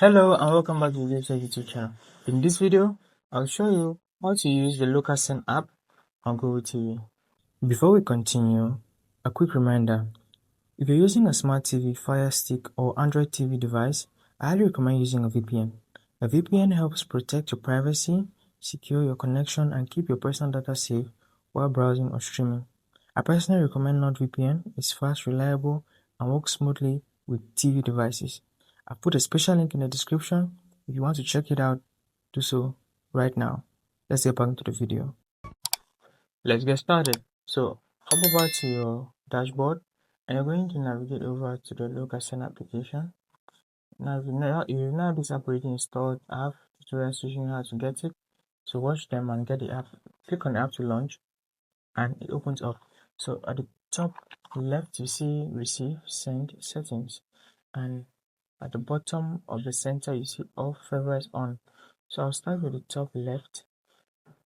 Hello and welcome back to the DaveTech YouTube channel. In this video, I'll show you how to use the LocalSend app on Google TV. Before we continue, a quick reminder. If you're using a smart TV, Fire Stick or Android TV device, I highly recommend using a VPN. A VPN helps protect your privacy, secure your connection, and keep your personal data safe while browsing or streaming. I personally recommend NordVPN. It's fast, reliable, and works smoothly with TV devices. I've put a special link in the description. If you want to check it out, do so right now. Let's get back into the video. Let's get started. So, hop over to your dashboard and you're going to navigate over to the LocalSend application. Now, if you now have this app already installed, I have tutorials teaching you how to get it. So watch them and get the app. Click on the app to launch and it opens up. So at the top left, you see receive, send, settings, and at the bottom of the center, you see all favorites on. So I'll start with the top left.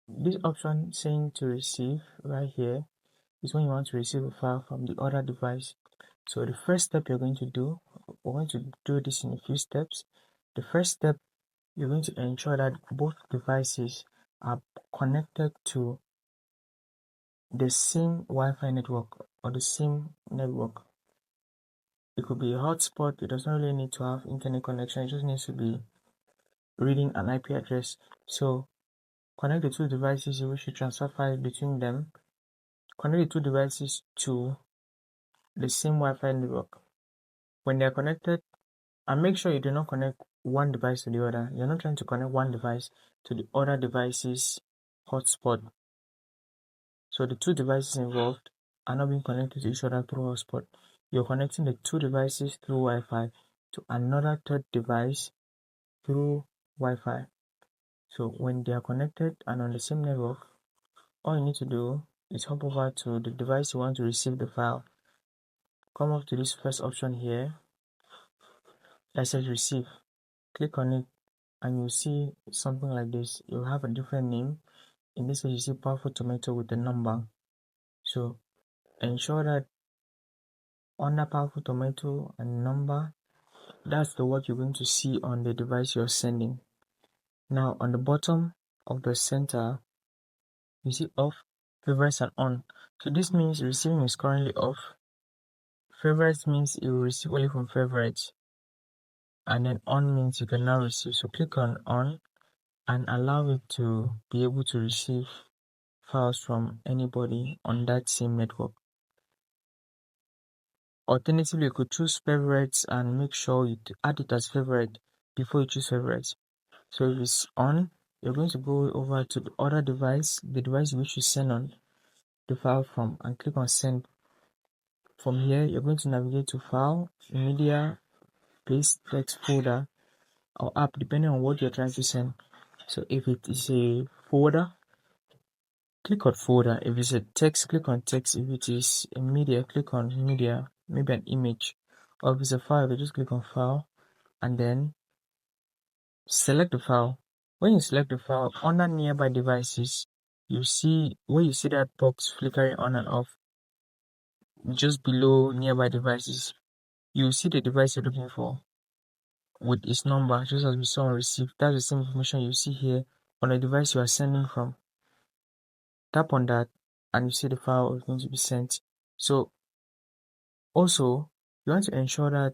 This option saying to receive right here is when you want to receive a file from the other device. So the first step you're going to do, we're going to do this in a few steps. The first step, you're going to ensure that both devices are connected to the same Wi-Fi network or the same network. It could be a hotspot. It doesn't really need to have internet connection. It just needs to be reading an IP address. So connect the two devices you wish to transfer files between them. Connect the two devices to the same Wi-Fi network. When they are connected, and make sure you do not connect one device to the other. You're not trying to connect one device to the other device's hotspot. So the two devices involved are not being connected to each other through hotspot. You're connecting the two devices through Wi-Fi to another third device through Wi-Fi. So when they are connected and on the same network, all you need to do is hop over to the device you want to receive the file. Come up to this first option here that says receive. Click on it and you'll see something like this. You'll have a different name. In this case, you see powerful tomato with a number. So ensure that under powerful tomato and number, that's the word you're going to see on the device you're sending. Now on the bottom of the center, you see off, favorites and on. So this means receiving is currently off. Favorites means you will receive only from favorites. And then on means you can now receive. So click on and allow it to be able to receive files from anybody on that same network. Alternatively, you could choose favorites and make sure you add it as favorite before you choose favorites. So if it's on, you're going to go over to the other device, the device you wish to send on the file from, and click on send. From here, you're going to navigate to file, media, paste, text, folder, or app, depending on what you're trying to send. So if it is a folder, click on folder. If it's a text, click on text. If it is a media, click on media, maybe an image. Or if it's a file, you just click on file and then select the file. When you select the file, under nearby devices, you see where you see that box flickering on and off. Just below nearby devices, you see the device you're looking for with its number, just as we saw on receive. That's the same information you see here on the device you are sending from. Tap on that and you see the file is going to be sent. So also, you want to ensure that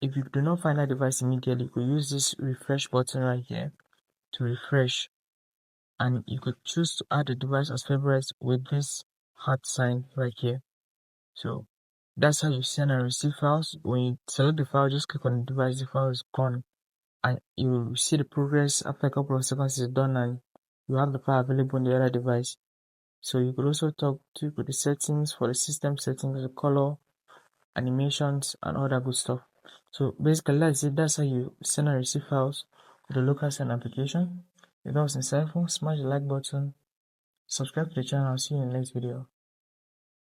if you do not find that device immediately, you could use this refresh button right here to refresh, and you could choose to add the device as favorites with this heart sign right here. So that's how you send and receive files. When you select the file, just click on the device, the file is gone, and you will see the progress after a couple of seconds it's done, and you have the file available on the other device. So you could also talk to the settings for the system settings, the color, animations, and all that good stuff. So basically, that's how you send and receive files with the LocalSend application. If that was insightful, smash the like button, subscribe to the channel. I'll see you in the next video.